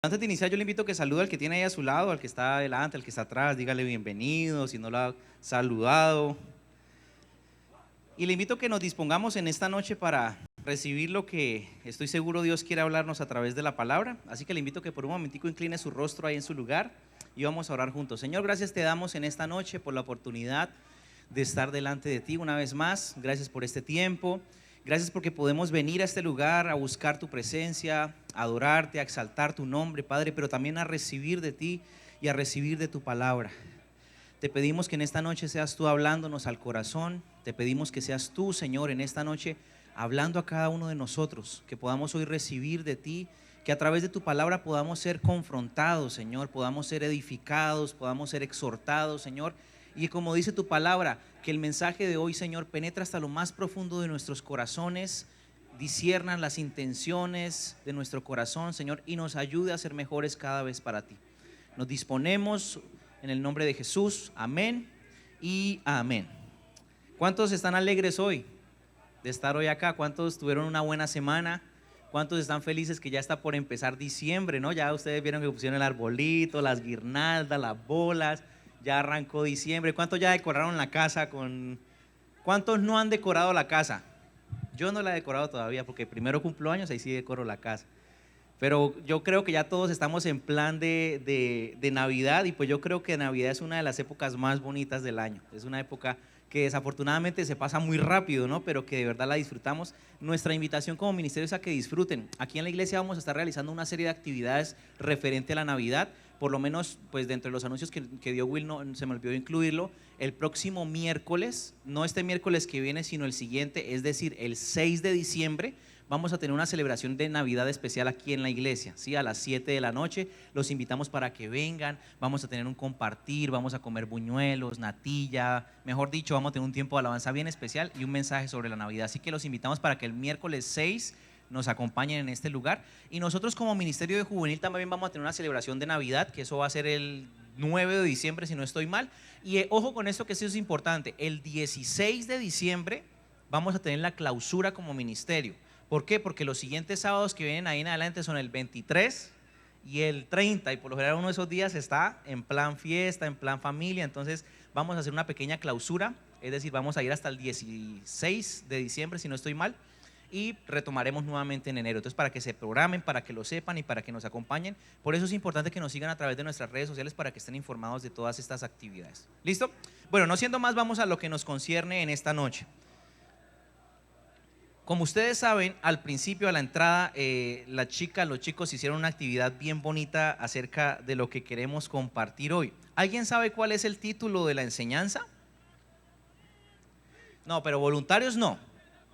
Antes de iniciar, yo le invito a que salude al que tiene ahí a su lado, al que está adelante, al que está atrás, dígale bienvenido, si no lo ha saludado. Y le invito a que nos dispongamos en esta noche para recibir lo que estoy seguro Dios quiere hablarnos a través de la palabra. Así que le invito a que por un momentico incline su rostro ahí en su lugar y vamos a orar juntos. Señor, gracias te damos en esta noche por la oportunidad de estar delante de ti una vez más. Gracias por este tiempo. Gracias porque podemos venir a este lugar a buscar tu presencia, a adorarte, a exaltar tu nombre, Padre, pero también a recibir de ti y a recibir de tu palabra. Te pedimos que en esta noche seas tú hablándonos al corazón. Te pedimos que seas tú, Señor, en esta noche hablando a cada uno de nosotros, que podamos hoy recibir de ti, que a través de tu palabra podamos ser confrontados, Señor, podamos ser edificados, podamos ser exhortados, Señor. Y como dice tu palabra, que el mensaje de hoy, Señor, penetra hasta lo más profundo de nuestros corazones, disciernan las intenciones de nuestro corazón, Señor, y nos ayude a ser mejores cada vez para ti. Nos disponemos en el nombre de Jesús, amén y amén. ¿Cuántos están alegres hoy de estar hoy acá? ¿Cuántos tuvieron una buena semana? ¿Cuántos están felices que ya está por empezar diciembre, no? Ya ustedes vieron que pusieron el arbolito, las guirnaldas, las bolas. Ya arrancó diciembre. ¿Cuántos ya decoraron la casa con? ¿Cuántos no han decorado la casa? Yo no la he decorado todavía porque primero cumplo años, ahí sí decoro la casa. Pero yo creo que ya todos estamos en plan de Navidad, y pues yo creo que Navidad es una de las épocas más bonitas del año. Es una época que desafortunadamente se pasa muy rápido, ¿no? Pero que de verdad la disfrutamos. Nuestra invitación como ministerio es a que disfruten. Aquí en la iglesia vamos a estar realizando una serie de actividades referente a la Navidad. Por lo menos, pues dentro de los anuncios que dio Will, no se me olvidó incluirlo, el próximo miércoles, no este miércoles que viene, sino el siguiente, es decir, el 6 de diciembre, vamos a tener una celebración de Navidad especial aquí en la iglesia, ¿sí? A las 7 de la noche, los invitamos para que vengan, vamos a tener un compartir, vamos a comer buñuelos, natilla, mejor dicho, vamos a tener un tiempo de alabanza bien especial y un mensaje sobre la Navidad, así que los invitamos para que el miércoles 6 nos acompañen en este lugar. Y nosotros como Ministerio de Juvenil también vamos a tener una celebración de Navidad, que eso va a ser el 9 de diciembre si no estoy mal. Y ojo con esto, que eso es importante, el 16 de diciembre vamos a tener la clausura como ministerio. ¿Por qué? Porque los siguientes sábados que vienen ahí en adelante son el 23 y el 30, y por lo general uno de esos días está en plan fiesta, en plan familia. Entonces vamos a hacer una pequeña clausura, es decir, vamos a ir hasta el 16 de diciembre si no estoy mal, y retomaremos nuevamente en enero. Entonces, para que se programen, para que lo sepan y para que nos acompañen. Por eso es importante que nos sigan a través de nuestras redes sociales para que estén informados de todas estas actividades. ¿Listo? Bueno, no siendo más, vamos a lo que nos concierne en esta noche. Como ustedes saben, al principio, a la entrada, los chicos hicieron una actividad bien bonita acerca de lo que queremos compartir hoy. ¿Alguien sabe cuál es el título de la enseñanza? No, pero voluntarios no.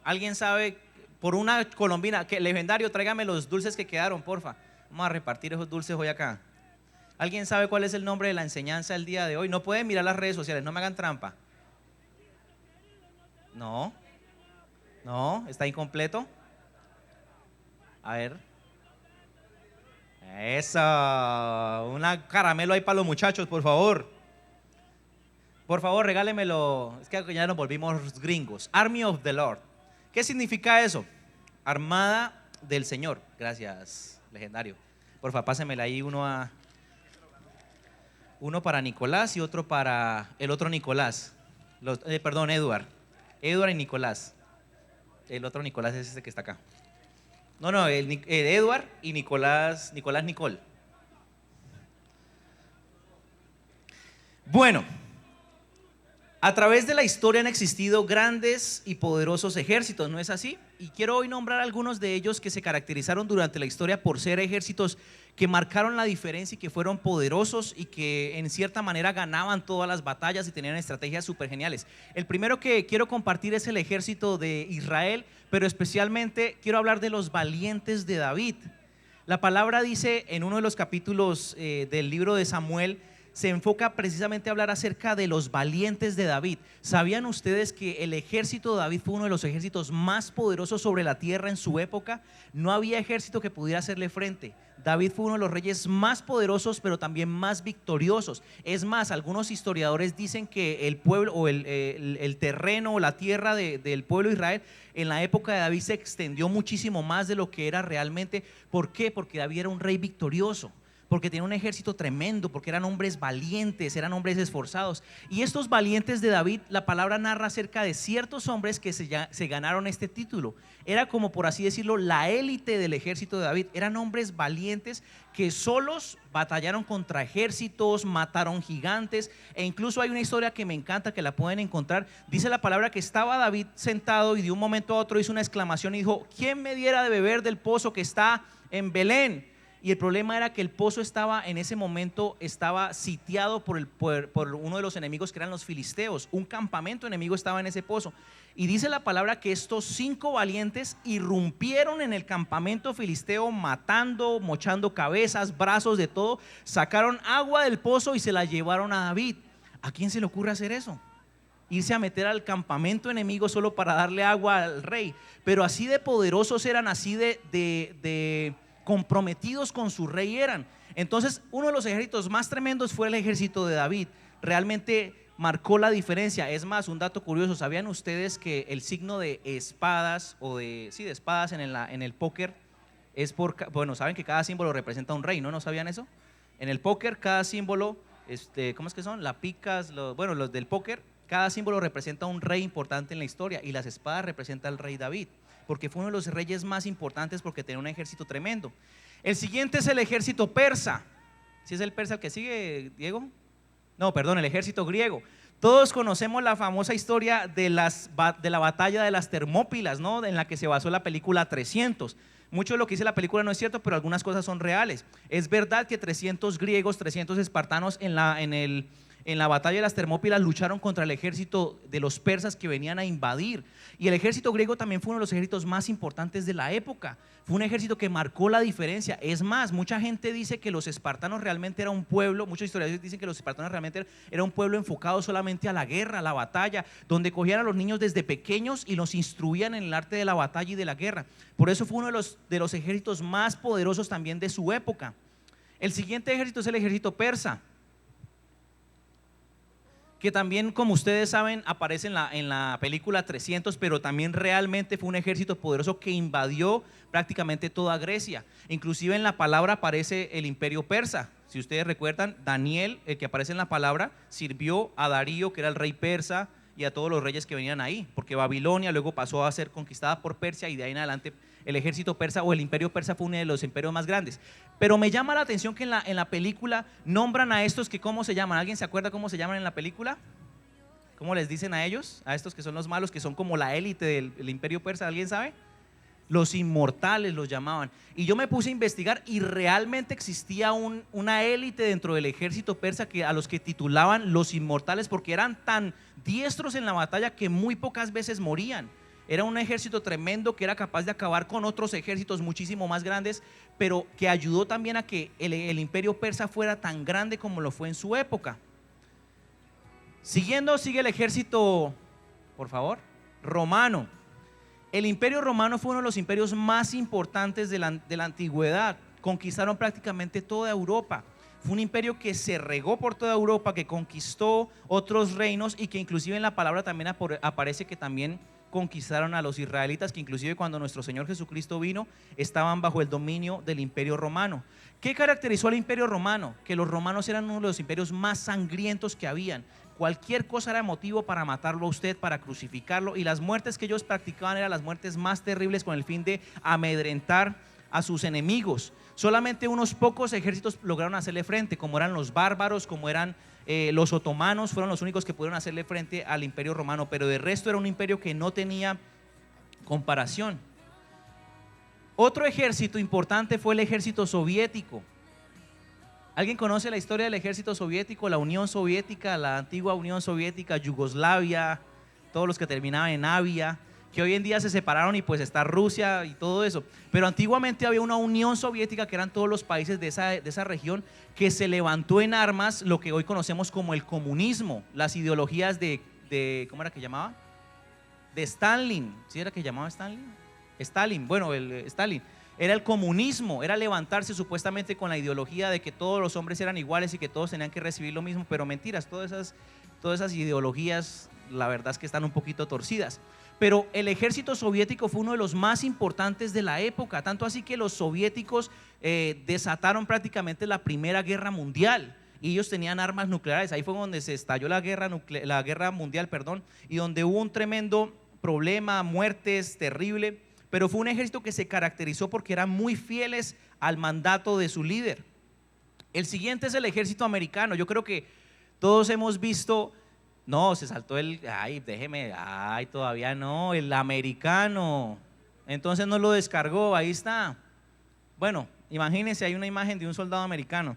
¿Alguien sabe? Por una colombina, que legendario, tráigame los dulces que quedaron, porfa. Vamos a repartir esos dulces hoy acá. ¿Alguien sabe cuál es el nombre de la enseñanza el día de hoy? No pueden mirar las redes sociales, no me hagan trampa. No, está incompleto. A ver. Eso, una caramelo ahí para los muchachos, por favor. Por favor, regálemelo. Es que ya nos volvimos gringos. Army of the Lord. ¿Qué significa eso? Armada del Señor. Gracias, legendario. Porfa, pásemela ahí uno para Nicolás y otro para el otro Nicolás. Perdón, Edward y Nicolás. El otro Nicolás es ese que está acá. No, el Edward y Nicolás Nicole. Bueno, a través de la historia han existido grandes y poderosos ejércitos, ¿no es así? Y quiero hoy nombrar algunos de ellos que se caracterizaron durante la historia por ser ejércitos que marcaron la diferencia y que fueron poderosos y que en cierta manera ganaban todas las batallas y tenían estrategias súper geniales. El primero que quiero compartir es el ejército de Israel, pero especialmente quiero hablar de los valientes de David. La palabra dice en uno de los capítulos del libro de Samuel: se enfoca precisamente a hablar acerca de los valientes de David. ¿Sabían ustedes que el ejército de David fue uno de los ejércitos más poderosos sobre la tierra en su época? No había ejército que pudiera hacerle frente. David fue uno de los reyes más poderosos, pero también más victoriosos. Es más, algunos historiadores dicen que el pueblo o el terreno o la tierra del pueblo de Israel en la época de David se extendió muchísimo más de lo que era realmente. ¿Por qué? Porque David era un rey victorioso, porque tenía un ejército tremendo, porque eran hombres valientes, eran hombres esforzados. Y estos valientes de David, la palabra narra acerca de ciertos hombres que se ganaron este título. Era como, por así decirlo, la élite del ejército de David. Eran hombres valientes que solos batallaron contra ejércitos, mataron gigantes. E incluso hay una historia que me encanta, que la pueden encontrar. Dice la palabra que estaba David sentado y de un momento a otro hizo una exclamación y dijo: ¿quién me diera de beber del pozo que está en Belén? Y el problema era que el pozo estaba en ese momento estaba sitiado por uno de los enemigos, que eran los filisteos. Un campamento enemigo estaba en ese pozo. Y dice la palabra que estos 5 valientes irrumpieron en el campamento filisteo, matando, mochando cabezas, brazos, de todo. Sacaron agua del pozo y se la llevaron a David. ¿A quién se le ocurre hacer eso? Irse a meter al campamento enemigo solo para darle agua al rey. Pero así de poderosos eran, así de comprometidos con su rey eran. Entonces, uno de los ejércitos más tremendos fue el ejército de David. Realmente marcó la diferencia. Es más, un dato curioso: ¿sabían ustedes que el signo de espadas o de espadas en el póker es bueno, saben que cada símbolo representa un rey, ¿no? ¿No sabían eso? En el póker cada símbolo, ¿cómo es que son? Las picas, los del póker, cada símbolo representa un rey importante en la historia, y las espadas representan al rey David, porque fue uno de los reyes más importantes, porque tenía un ejército tremendo. El siguiente es el ejército persa. ¿Sí es el persa el que sigue, Diego? No, perdón, el ejército griego. Todos conocemos la famosa historia de la batalla de las Termópilas, ¿no? En la que se basó la película 300. Mucho de lo que dice la película no es cierto, pero algunas cosas son reales. Es verdad que 300 griegos, 300 espartanos en la batalla de las Termópilas lucharon contra el ejército de los persas que venían a invadir. Y el ejército griego también fue uno de los ejércitos más importantes de la época. Fue un ejército que marcó la diferencia. Es más, mucha gente dice que los espartanos realmente era un pueblo, muchos historiadores dicen que los espartanos realmente era un pueblo enfocado solamente a la guerra, a la batalla, donde cogían a los niños desde pequeños y los instruían en el arte de la batalla y de la guerra. Por eso fue uno de los ejércitos más poderosos también de su época. El siguiente ejército es el ejército persa, que también, como ustedes saben, aparece en la película 300, pero también realmente fue un ejército poderoso que invadió prácticamente toda Grecia. Inclusive en la palabra aparece el imperio persa. Si ustedes recuerdan, Daniel, el que aparece en la palabra, sirvió a Darío, que era el rey persa, y a todos los reyes que venían ahí, porque Babilonia luego pasó a ser conquistada por Persia, y de ahí en adelante el ejército persa o el imperio persa fue uno de los imperios más grandes. Pero me llama la atención que en la película nombran a estos que, ¿cómo se llaman? ¿Alguien se acuerda cómo se llaman en la película? ¿Cómo les dicen a ellos? A estos que son los malos, que son como la élite del imperio persa. ¿Alguien sabe? Los inmortales los llamaban. Y yo me puse a investigar, y realmente existía una élite dentro del ejército persa a los que titulaban los inmortales, porque eran tan diestros en la batalla que muy pocas veces morían. Era un ejército tremendo que era capaz de acabar con otros ejércitos muchísimo más grandes, pero que ayudó también a que el imperio persa fuera tan grande como lo fue en su época. Sigue el ejército, por favor, romano. El imperio romano fue uno de los imperios más importantes de la antigüedad. Conquistaron prácticamente toda Europa. Fue un imperio que se regó por toda Europa, que conquistó otros reinos, y que inclusive en la palabra también aparece que también conquistaron a los israelitas, que inclusive cuando nuestro Señor Jesucristo vino estaban bajo el dominio del imperio romano. ¿Qué caracterizó al imperio romano? Que los romanos eran uno de los imperios más sangrientos que habían. Cualquier cosa era motivo para matarlo a usted, para crucificarlo, y las muertes que ellos practicaban eran las muertes más terribles, con el fin de amedrentar a sus enemigos. Solamente unos pocos ejércitos lograron hacerle frente, como eran los bárbaros, como eran los otomanos. Fueron los únicos que pudieron hacerle frente al imperio romano, pero de resto era un imperio que no tenía comparación. Otro ejército importante fue el ejército soviético. ¿Alguien conoce la historia del ejército soviético? La Unión Soviética, la antigua Unión Soviética, Yugoslavia, todos los que terminaban en Avia. que hoy en día se separaron y pues está Rusia y todo eso. Pero antiguamente había una Unión Soviética que eran todos los países de esa región que se levantó en armas lo que hoy conocemos como el comunismo, las ideologías de ¿cómo era que llamaba? De Stalin. ¿Sí era que llamaba Stalin? Stalin, bueno, Stalin. Era el comunismo, era levantarse supuestamente con la ideología de que todos los hombres eran iguales y que todos tenían que recibir lo mismo, pero mentiras, todas esas ideologías, la verdad es que están un poquito torcidas. Pero el ejército soviético fue uno de los más importantes de la época, tanto así que los soviéticos desataron prácticamente la Primera Guerra Mundial. Y ellos tenían armas nucleares. Ahí fue donde se estalló la guerra mundial, y donde hubo un tremendo problema, muertes, terrible. Pero fue un ejército que se caracterizó porque eran muy fieles al mandato de su líder. El siguiente es el ejército americano. Yo creo que todos hemos visto, no, se saltó todavía no, el americano. Entonces no lo descargó, ahí está. Bueno, imagínense, hay una imagen de un soldado americano.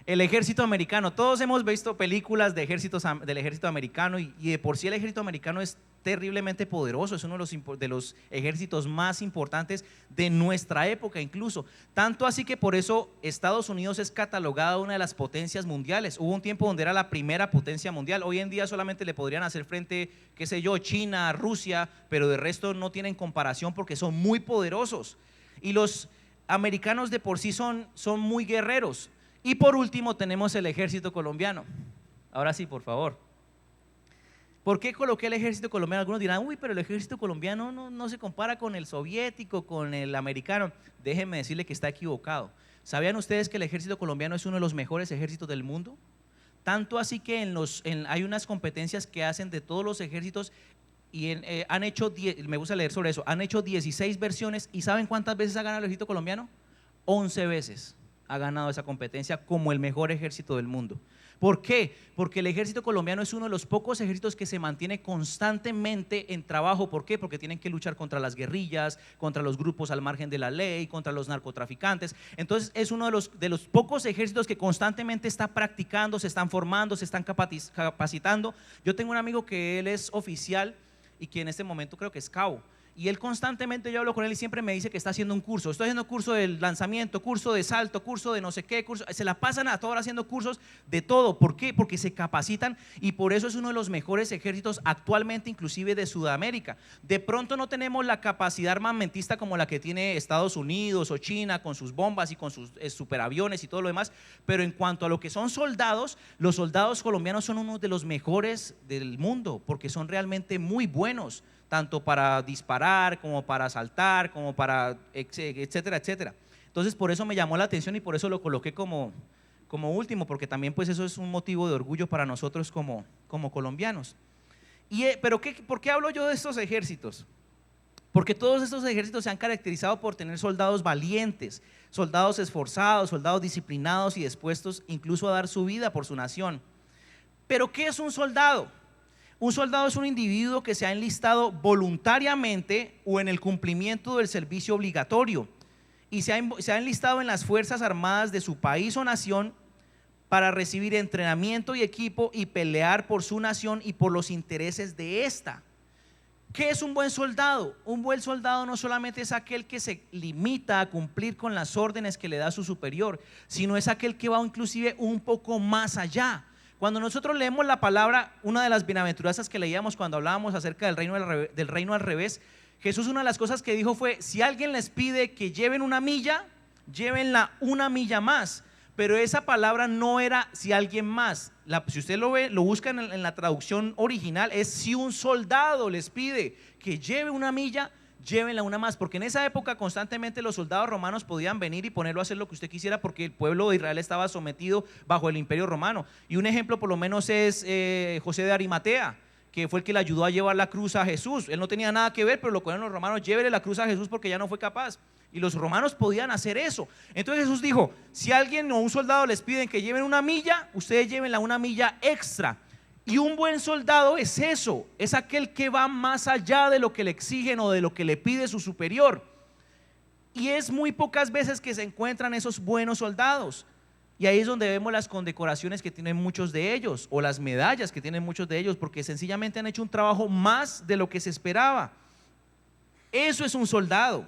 El ejército americano, todos hemos visto películas del ejército americano y de por sí el ejército americano es terriblemente poderoso, es uno de los ejércitos más importantes de nuestra época incluso, tanto así que por eso Estados Unidos es catalogada una de las potencias mundiales. Hubo un tiempo donde era la primera potencia mundial, hoy en día solamente le podrían hacer frente, qué sé yo, China, Rusia, pero de resto no tienen comparación porque son muy poderosos y los americanos de por sí son muy guerreros. Y por último tenemos el ejército colombiano. Ahora sí, por favor. ¿Por qué coloqué el ejército colombiano? Algunos dirán, uy, pero el ejército colombiano no se compara con el soviético, con el americano. Déjenme decirle que está equivocado. ¿Sabían ustedes que el ejército colombiano es uno de los mejores ejércitos del mundo? Tanto así que hay unas competencias que hacen de todos los ejércitos y han hecho, me gusta leer sobre eso, han hecho 16 versiones y ¿saben cuántas veces ha ganado el ejército colombiano? 11 veces ha ganado esa competencia como el mejor ejército del mundo. ¿Por qué? Porque el ejército colombiano es uno de los pocos ejércitos que se mantiene constantemente en trabajo. ¿Por qué? Porque tienen que luchar contra las guerrillas, contra los grupos al margen de la ley, contra los narcotraficantes. Entonces es uno de los pocos ejércitos que constantemente está practicando, se están formando, se están capacitando. Yo tengo un amigo que él es oficial y que en este momento creo que es cabo. Y él constantemente, yo hablo con él y siempre me dice que está haciendo un curso. Estoy haciendo curso de lanzamiento, curso de salto, curso de no sé qué, curso. Se la pasan a toda hora haciendo cursos de todo. ¿Por qué? Porque se capacitan y por eso es uno de los mejores ejércitos actualmente, inclusive de Sudamérica. De pronto no tenemos la capacidad armamentista como la que tiene Estados Unidos o China con sus bombas y con sus superaviones y todo lo demás. Pero en cuanto a lo que son soldados, los soldados colombianos son uno de los mejores del mundo porque son realmente muy buenos, tanto para disparar, como para saltar, como para etcétera, etcétera. Entonces por eso me llamó la atención y por eso lo coloqué como último, porque también pues eso es un motivo de orgullo para nosotros como colombianos. Pero ¿por qué hablo yo de estos ejércitos? Porque todos estos ejércitos se han caracterizado por tener soldados valientes, soldados esforzados, soldados disciplinados y dispuestos incluso a dar su vida por su nación. Pero ¿qué es un soldado? Un soldado es un individuo que se ha enlistado voluntariamente o en el cumplimiento del servicio obligatorio y se ha enlistado en las Fuerzas Armadas de su país o nación para recibir entrenamiento y equipo y pelear por su nación y por los intereses de esta. ¿Qué es un buen soldado? Un buen soldado no solamente es aquel que se limita a cumplir con las órdenes que le da su superior, sino es aquel que va inclusive un poco más allá. Cuando nosotros leemos la palabra, una de las bienaventuranzas que leíamos cuando hablábamos acerca del reino al revés, Jesús, una de las cosas que dijo fue: si alguien les pide que lleven una milla, llévenla una milla más. Pero esa palabra no era si alguien más. Si usted lo ve, lo busca en la traducción original, es si un soldado les pide que lleve una milla, llévenla una más, porque en esa época constantemente los soldados romanos podían venir y ponerlo a hacer lo que usted quisiera, porque el pueblo de Israel estaba sometido bajo el imperio romano. Y un ejemplo por lo menos es José de Arimatea, que fue el que le ayudó a llevar la cruz a Jesús. Él no tenía nada que ver, pero lo cogieron los romanos: llévele la cruz a Jesús porque ya no fue capaz. Y los romanos podían hacer eso. Entonces Jesús dijo: si alguien o un soldado les piden que lleven una milla, ustedes llévenla una milla extra. Y un buen soldado es eso, es aquel que va más allá de lo que le exigen o de lo que le pide su superior. Y es muy pocas veces que se encuentran esos buenos soldados. Y ahí es donde vemos las condecoraciones que tienen muchos de ellos, o las medallas que tienen muchos de ellos, porque sencillamente han hecho un trabajo más de lo que se esperaba. Eso es un soldado,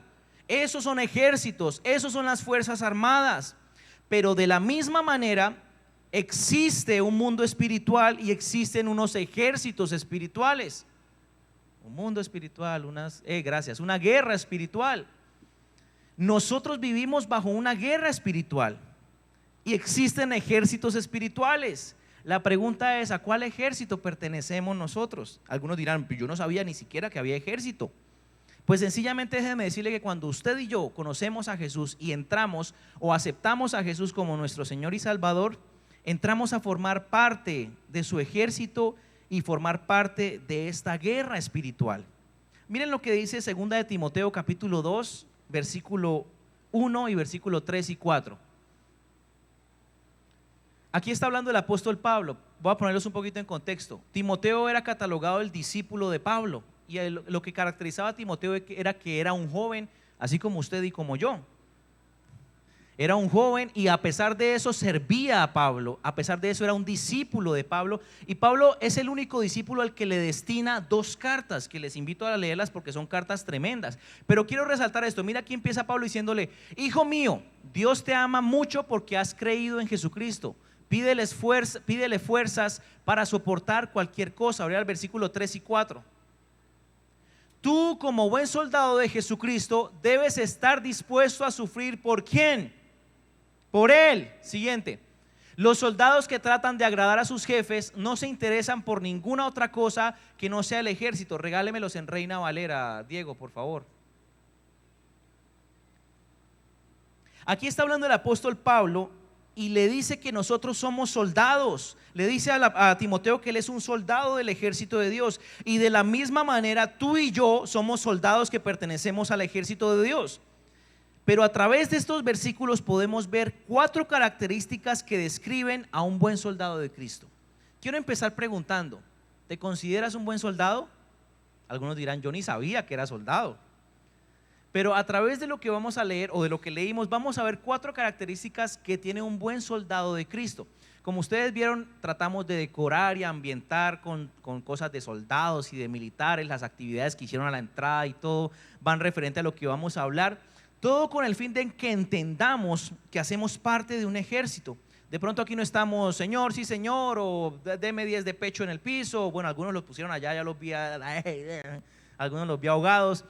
esos son ejércitos, esos son las fuerzas armadas. Pero de la misma manera existe un mundo espiritual y existen unos ejércitos espirituales. Un mundo espiritual, una guerra espiritual. Nosotros vivimos bajo una guerra espiritual y existen ejércitos espirituales. La pregunta es: ¿a cuál ejército pertenecemos nosotros? Algunos dirán: yo no sabía ni siquiera que había ejército. Pues sencillamente déjeme decirle que cuando usted y yo conocemos a Jesús y entramos o aceptamos a Jesús como nuestro Señor y Salvador, entramos a formar parte de su ejército y formar parte de esta guerra espiritual. Miren lo que dice 2 de Timoteo capítulo 2, versículo 1 y versículo 3 y 4. Aquí está hablando el apóstol Pablo. Voy a ponerlos un poquito en contexto. Timoteo era catalogado el discípulo de Pablo, y lo que caracterizaba a Timoteo era que era un joven, así como usted y como yo. Era un joven y a pesar de eso servía a Pablo, a pesar de eso era un discípulo de Pablo. Y Pablo es el único discípulo al que le destina 2 cartas, que les invito a leerlas porque son cartas tremendas. Pero quiero resaltar esto. Mira, aquí empieza Pablo diciéndole: hijo mío, Dios te ama mucho porque has creído en Jesucristo. Pídele fuerzas para soportar cualquier cosa. Ahora el versículo 3 y 4. Tú, como buen soldado de Jesucristo, debes estar dispuesto a sufrir. ¿Por quién? Por Él. Siguiente. Los soldados que tratan de agradar a sus jefes no se interesan por ninguna otra cosa que no sea el ejército. Regálemelos en Reina Valera, Diego, por favor. Aquí está hablando el apóstol Pablo y le dice que nosotros somos soldados. Le dice a Timoteo que él es un soldado del ejército de Dios. Y de la misma manera tú y yo somos soldados que pertenecemos al ejército de Dios. Pero a través de estos versículos podemos ver 4 características que describen a un buen soldado de Cristo. Quiero empezar preguntando: ¿te consideras un buen soldado? Algunos dirán: yo ni sabía que era soldado. Pero a través de lo que vamos a leer o de lo que leímos, vamos a ver 4 características que tiene un buen soldado de Cristo. Como ustedes vieron, tratamos de decorar y ambientar con cosas de soldados y de militares, las actividades que hicieron a la entrada y todo van referente a lo que vamos a hablar. Todo con el fin de que entendamos que hacemos parte de un ejército. De pronto aquí no estamos: señor, sí señor, o deme 10 de pecho en el piso. Bueno, algunos los pusieron allá, ya los vi, algunos los vi ahogados.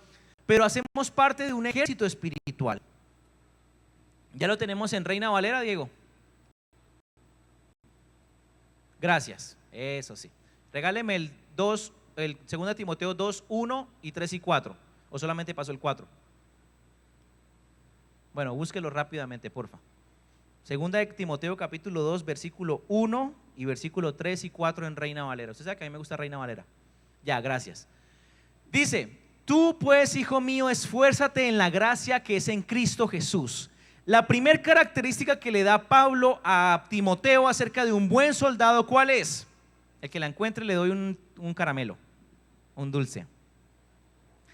Pero hacemos parte de un ejército espiritual. ¿Ya lo tenemos en Reina Valera, Diego? Gracias, eso sí. Regáleme el 2 Timoteo 2, 1 y 3 y 4. ¿O solamente pasó el 4? Bueno, búsquelo rápidamente, porfa. 2 de Timoteo capítulo 2, versículo 1 y versículo 3 y 4 en Reina Valera. Usted sabe que a mí me gusta Reina Valera. Ya, gracias. Dice: tú pues, hijo mío, esfuérzate en la gracia que es en Cristo Jesús. La primera característica que le da Pablo a Timoteo acerca de un buen soldado, ¿cuál es? El que la encuentre le doy un caramelo, un dulce.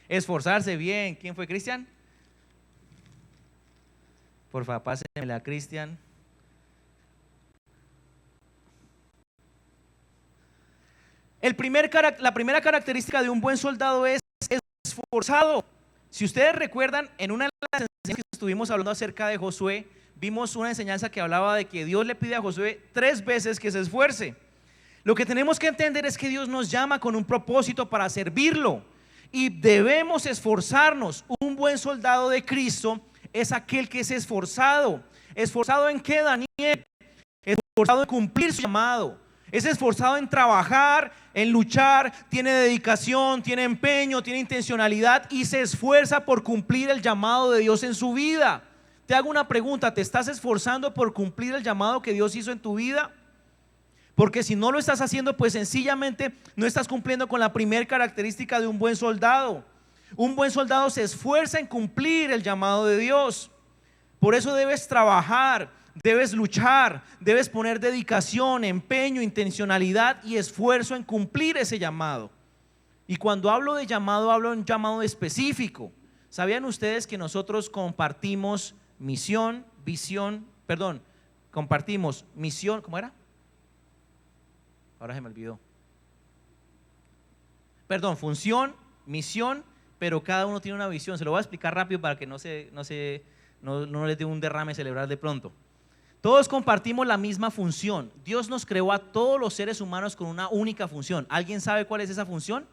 Esforzarse bien. ¿Quién fue? ¿Cristian? Por favor, pásenmela a Cristian. La primera característica de un buen soldado es esforzado. Si ustedes recuerdan, en una de las enseñanzas que estuvimos hablando acerca de Josué, vimos una enseñanza que hablaba de que Dios le pide a Josué 3 veces que se esfuerce. Lo que tenemos que entender es que Dios nos llama con un propósito para servirlo y debemos esforzarnos. Un buen soldado de Cristo es aquel que es esforzado. ¿Esforzado en qué, Daniel? Esforzado en cumplir su llamado. Es esforzado en trabajar, en luchar, tiene dedicación, tiene empeño, tiene intencionalidad y se esfuerza por cumplir el llamado de Dios en su vida. Te hago una pregunta: ¿te estás esforzando por cumplir el llamado que Dios hizo en tu vida? Porque si no lo estás haciendo, pues sencillamente no estás cumpliendo con la primera característica de un buen soldado. Un buen soldado se esfuerza en cumplir el llamado de Dios. Por eso debes trabajar, debes luchar, debes poner dedicación, empeño, intencionalidad y esfuerzo en cumplir ese llamado. Y cuando hablo de llamado, hablo de un llamado específico. ¿Sabían ustedes que nosotros compartimos misión, compartimos misión, ¿cómo era? Ahora se me olvidó. Función, misión pero cada uno tiene una visión. Se lo voy a explicar rápido para que no les dé un derrame cerebral de pronto. Todos compartimos la misma función. Dios nos creó a todos los seres humanos con una única función. ¿Alguien sabe cuál es esa función?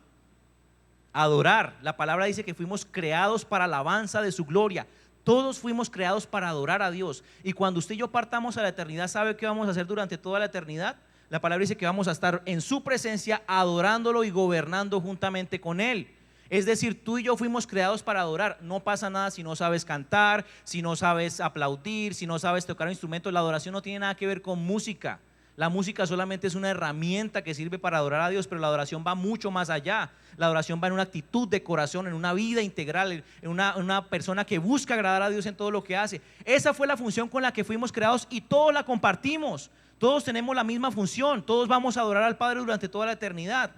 Adorar. La palabra dice que fuimos creados para alabanza de su gloria. Todos fuimos creados para adorar a Dios. Y cuando usted y yo partamos a la eternidad, ¿sabe qué vamos a hacer durante toda la eternidad? La palabra dice que vamos a estar en su presencia adorándolo y gobernando juntamente con Él. Es decir, tú y yo fuimos creados para adorar. No pasa nada si no sabes cantar, si no sabes aplaudir, si no sabes tocar un instrumento. La adoración no tiene nada que ver con música. La música solamente es una herramienta que sirve para adorar a Dios, pero la adoración va mucho más allá. La adoración va en una actitud de corazón, en una vida integral, en una persona que busca agradar a Dios en todo lo que hace. Esa fue la función con la que fuimos creados y todos la compartimos. Todos tenemos la misma función, todos vamos a adorar al Padre durante toda la eternidad.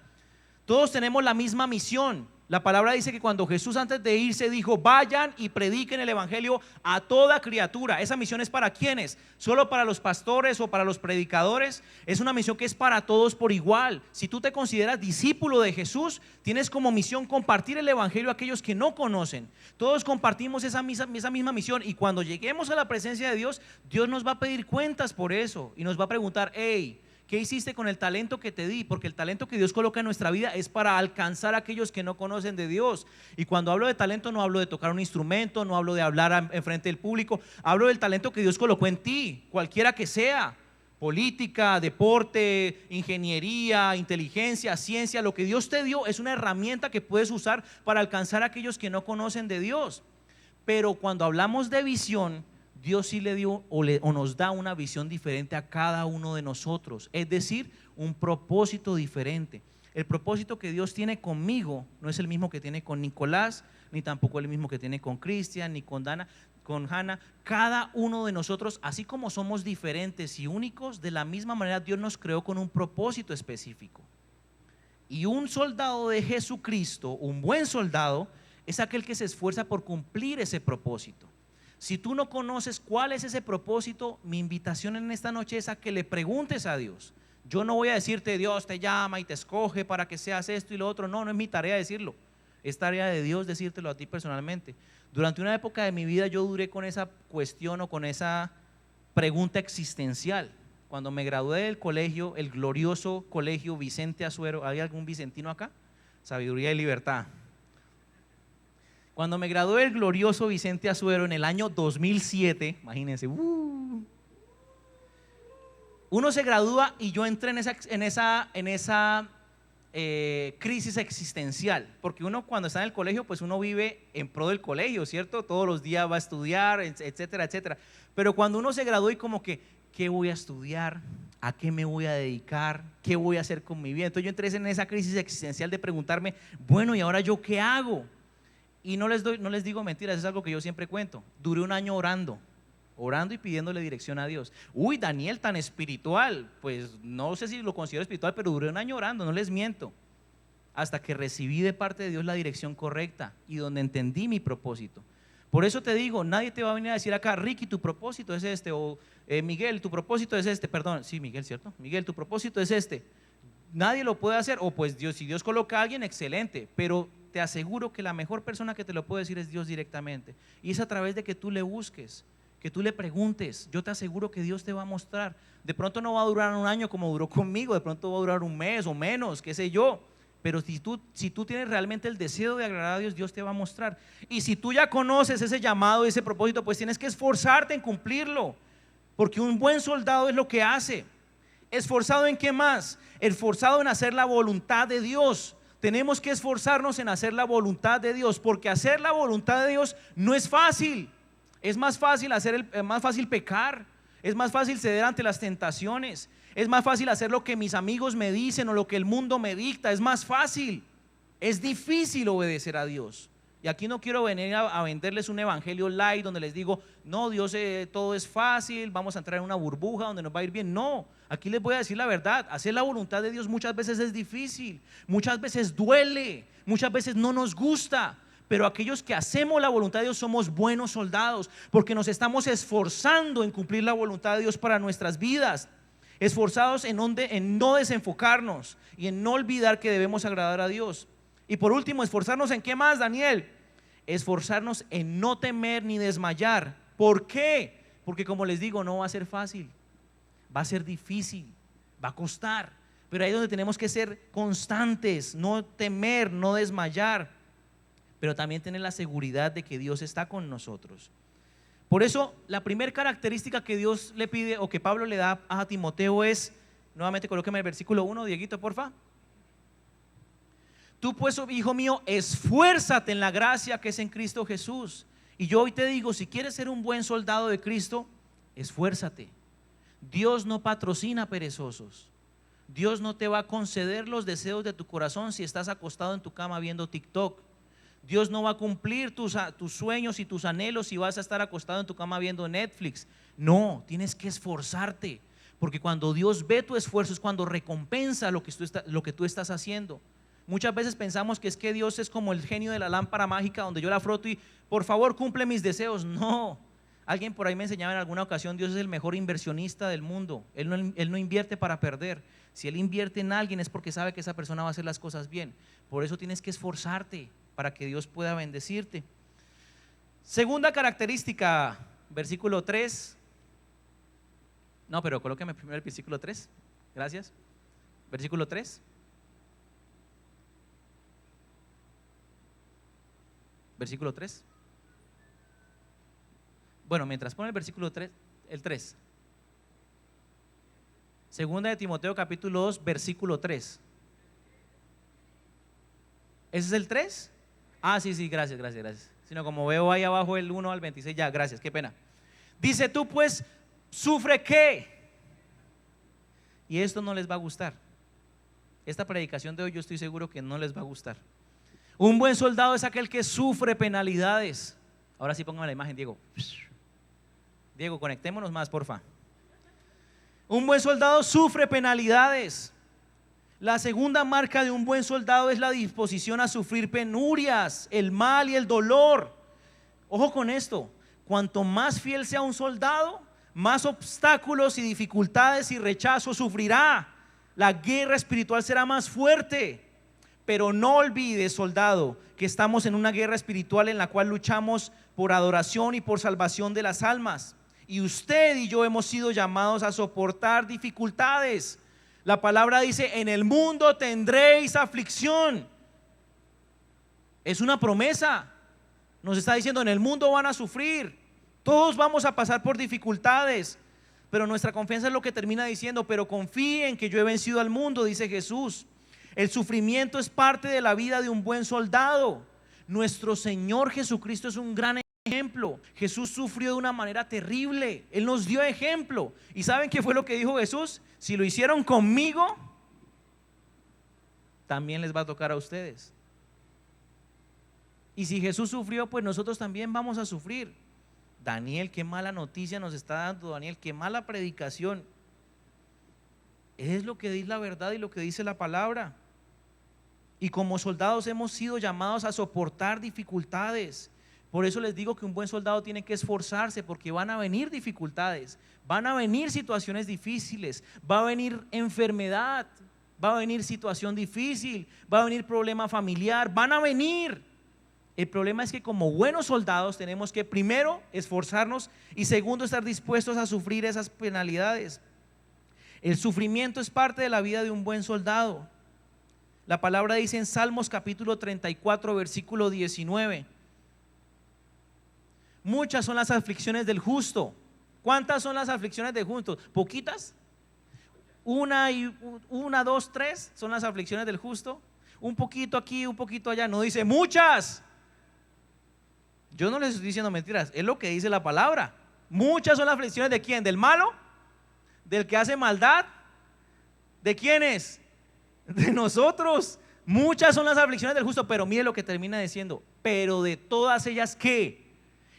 Todos tenemos la misma misión. La palabra dice que cuando Jesús antes de irse dijo: vayan y prediquen el evangelio a toda criatura. Esa misión es para ¿quiénes? ¿Solo para los pastores o para los predicadores? Es una misión que es para todos por igual. Si tú te consideras discípulo de Jesús, tienes como misión compartir el evangelio a aquellos que no conocen. Todos compartimos esa misma misión, y cuando lleguemos a la presencia de Dios, Dios nos va a pedir cuentas por eso y nos va a preguntar: hey, ¿qué hiciste con el talento que te di? Porque el talento que Dios coloca en nuestra vida es para alcanzar a aquellos que no conocen de Dios. Y cuando hablo de talento, no hablo de tocar un instrumento, no hablo de hablar en frente del público. Hablo del talento que Dios colocó en ti, cualquiera que sea: política, deporte, ingeniería, inteligencia, ciencia. Lo que Dios te dio es una herramienta que puedes usar para alcanzar a aquellos que no conocen de Dios. Pero cuando hablamos de visión, Dios sí le dio o nos da una visión diferente a cada uno de nosotros, es decir, un propósito diferente. El propósito que Dios tiene conmigo no es el mismo que tiene con Nicolás, ni tampoco el mismo que tiene con Cristian, ni con Dana, con Hannah. Cada uno de nosotros, así como somos diferentes y únicos, de la misma manera Dios nos creó con un propósito específico. Y un soldado de Jesucristo, un buen soldado, es aquel que se esfuerza por cumplir ese propósito. Si tú no conoces cuál es ese propósito, mi invitación en esta noche es a que le preguntes a Dios. Yo no voy a decirte: Dios te llama y te escoge para que seas esto y lo otro. No es mi tarea decirlo. Es tarea de Dios decírtelo a ti personalmente. Durante una época de mi vida yo duré con esa cuestión o con esa pregunta existencial. Cuando me gradué del colegio, el glorioso colegio Vicente Azuero. ¿Hay algún vicentino acá? Sabiduría y Libertad. Cuando me gradué del glorioso Vicente Azuero en el año 2007, imagínense, uno se gradúa y yo entré en esa crisis existencial, porque uno cuando está en el colegio, pues uno vive en pro del colegio, ¿cierto? Todos los días va a estudiar, etcétera, etcétera. Pero cuando uno se gradúa y como que, ¿qué voy a estudiar? ¿A qué me voy a dedicar? ¿Qué voy a hacer con mi vida? Entonces yo entré en esa crisis existencial de preguntarme: bueno, ¿y ahora yo qué hago? Y no les digo mentiras, es algo que yo siempre cuento. Duré un año orando y pidiéndole dirección a Dios. Uy, Daniel, tan espiritual. Pues no sé si lo considero espiritual, pero duré un año orando, no les miento, hasta que recibí de parte de Dios la dirección correcta y donde entendí mi propósito. Por eso te digo, nadie te va a venir a decir acá: Ricky, tu propósito es este, o Miguel, tu propósito es este. Perdón, sí, Miguel, ¿cierto? Miguel, tu propósito es este. Nadie lo puede hacer. O pues Dios, si Dios coloca a alguien, excelente, pero te aseguro que la mejor persona que te lo puede decir es Dios directamente, y es a través de que tú le busques, que tú le preguntes. Yo te aseguro que Dios te va a mostrar. De pronto no va a durar un año como duró conmigo, de pronto va a durar un mes o menos, qué sé yo, pero si tú tienes realmente el deseo de agradar a Dios, Dios te va a mostrar. Y si tú ya conoces ese llamado, ese propósito, pues tienes que esforzarte en cumplirlo, porque un buen soldado es lo que hace. ¿Esforzado en qué más? Esforzado en hacer la voluntad de Dios. Tenemos que esforzarnos en hacer la voluntad de Dios, porque hacer la voluntad de Dios no es fácil. Es más fácil más fácil pecar, es más fácil ceder ante las tentaciones, es más fácil hacer lo que mis amigos me dicen o lo que el mundo me dicta. Es más fácil. Es difícil obedecer a Dios. Y aquí no quiero venir a venderles un evangelio light donde les digo: no, Dios, todo es fácil, vamos a entrar en una burbuja donde nos va a ir bien. No, aquí les voy a decir la verdad: hacer la voluntad de Dios muchas veces es difícil, muchas veces duele, muchas veces no nos gusta. Pero aquellos que hacemos la voluntad de Dios somos buenos soldados, porque nos estamos esforzando en cumplir la voluntad de Dios para nuestras vidas, esforzados en no desenfocarnos y en no olvidar que debemos agradar a Dios. Y por último, esforzarnos en qué más, Daniel. Esforzarnos en no temer ni desmayar. ¿Por qué? Porque como les digo, no va a ser fácil, va a ser difícil, va a costar, pero ahí es donde tenemos que ser constantes, no temer, no desmayar, pero también tener la seguridad de que Dios está con nosotros. Por eso la primera característica que Dios le pide o que Pablo le da a Timoteo es, nuevamente colóqueme el versículo 1, Dieguito, porfa. Tú pues, hijo mío, esfuérzate en la gracia que es en Cristo Jesús. Y yo hoy te digo, si quieres ser un buen soldado de Cristo, esfuérzate. Dios no patrocina perezosos. Dios no te va a conceder los deseos de tu corazón si estás acostado en tu cama viendo TikTok. Dios no va a cumplir tus sueños y tus anhelos si vas a estar acostado en tu cama viendo Netflix. No, tienes que esforzarte, porque cuando Dios ve tu esfuerzo es cuando recompensa lo que tú estás haciendo. Muchas veces pensamos que es que Dios es como el genio de la lámpara mágica donde yo la froto y por favor cumple mis deseos. No, alguien por ahí me enseñaba en alguna ocasión, Dios es el mejor inversionista del mundo. Él no invierte para perder. Si Él invierte en alguien es porque sabe que esa persona va a hacer las cosas bien. Por eso tienes que esforzarte para que Dios pueda bendecirte. Segunda característica, versículo 3. No, pero colóqueme primero el versículo 3. Gracias. Versículo 3. Versículo 3. Bueno, mientras pone el versículo 3, el 3. Segunda de Timoteo capítulo 2, versículo 3. ¿Ese es el 3? Ah, sí, gracias. Sino como veo ahí abajo el 1 al 26, ya, gracias, qué pena. Dice, tú pues, ¿sufre qué? Y esto no les va a gustar. Esta predicación de hoy yo estoy seguro que no les va a gustar. Un buen soldado es aquel que sufre penalidades. Ahora sí póngame la imagen, Diego. Diego, conectémonos más, porfa. Un buen soldado sufre penalidades. La segunda marca de un buen soldado es la disposición a sufrir penurias, el mal y el dolor. Ojo con esto, cuanto más fiel sea un soldado, más obstáculos y dificultades y rechazo sufrirá. La guerra espiritual será más fuerte. Pero no olvides, soldado, que estamos en una guerra espiritual en la cual luchamos por adoración y por salvación de las almas. Y usted y yo hemos sido llamados a soportar dificultades. La palabra dice, en el mundo tendréis aflicción. Es una promesa. Nos está diciendo, en el mundo van a sufrir. Todos vamos a pasar por dificultades. Pero nuestra confianza es lo que termina diciendo, pero confíen que yo he vencido al mundo, dice Jesús. El sufrimiento es parte de la vida de un buen soldado. Nuestro Señor Jesucristo es un gran ejemplo. Jesús sufrió de una manera terrible. Él nos dio ejemplo. ¿Y saben qué fue lo que dijo Jesús? Si lo hicieron conmigo, también les va a tocar a ustedes. Y si Jesús sufrió, pues nosotros también vamos a sufrir. Daniel, qué mala noticia nos está dando, Daniel, qué mala predicación. Es lo que dice la verdad y lo que dice la palabra. Y como soldados hemos sido llamados a soportar dificultades. Por eso les digo que un buen soldado tiene que esforzarse, porque van a venir dificultades, van a venir situaciones difíciles, va a venir enfermedad, va a venir situación difícil, va a venir problema familiar, van a venir. El problema es que como buenos soldados tenemos que primero esforzarnos y segundo estar dispuestos a sufrir esas penalidades. El sufrimiento es parte de la vida de un buen soldado. La palabra dice en Salmos capítulo 34 versículo 19: muchas son las aflicciones del justo. ¿Cuántas son las aflicciones del justo? ¿Poquitas? Una, dos, tres son las aflicciones del justo. Un poquito aquí, un poquito allá. No dice muchas. Yo no les estoy diciendo mentiras, es lo que dice la palabra. Muchas son las aflicciones de quién, del malo, del que hace maldad. ¿De quiénes? De nosotros. Muchas son las aflicciones del justo, pero mire lo que termina diciendo: pero de todas ellas, ¿qué?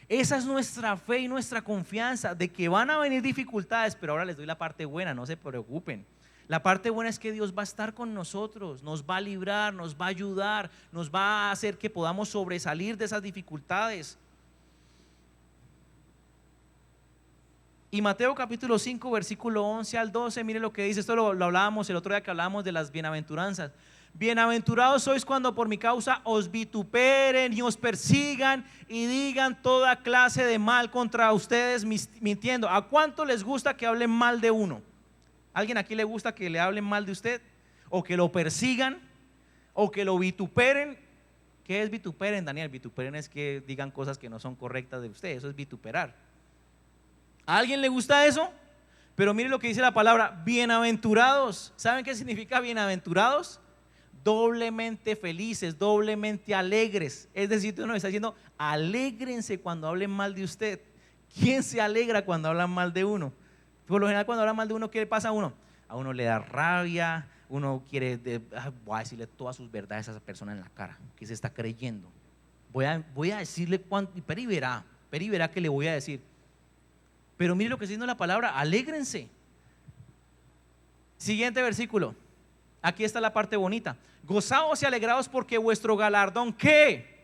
Esa es nuestra fe y nuestra confianza de que van a venir dificultades. Pero ahora les doy la parte buena, no se preocupen. La parte buena es que Dios va a estar con nosotros, nos va a librar, nos va a ayudar, nos va a hacer que podamos sobresalir de esas dificultades. Y Mateo capítulo 5 versículo 11 al 12, mire lo que dice. Esto lo hablábamos el otro día que hablábamos de las bienaventuranzas. Bienaventurados sois cuando por mi causa os vituperen y os persigan y digan toda clase de mal contra ustedes mintiendo. ¿A cuánto les gusta que hablen mal de uno? ¿Alguien aquí le gusta que le hablen mal de usted? ¿O que lo persigan? ¿O que lo vituperen? ¿Qué es vituperen, Daniel? Vituperen es que digan cosas que no son correctas de usted. Eso es vituperar. ¿A alguien le gusta eso? Pero mire lo que dice la palabra, bienaventurados. ¿Saben qué significa bienaventurados? Doblemente felices, doblemente alegres. Es decir, uno está diciendo, alégrense cuando hablen mal de usted. ¿Quién se alegra cuando hablan mal de uno? Por lo general, cuando hablan mal de uno, ¿qué le pasa a uno? A uno le da rabia, uno quiere, voy a decirle todas sus verdades a esa persona en la cara, que se está creyendo. Voy a decirle cuánto, pero y verá que le voy a decir. Pero mire lo que está diciendo la palabra, alégrense. Siguiente versículo. Aquí está la parte bonita. Gozaos y alegraos porque vuestro galardón, ¿qué?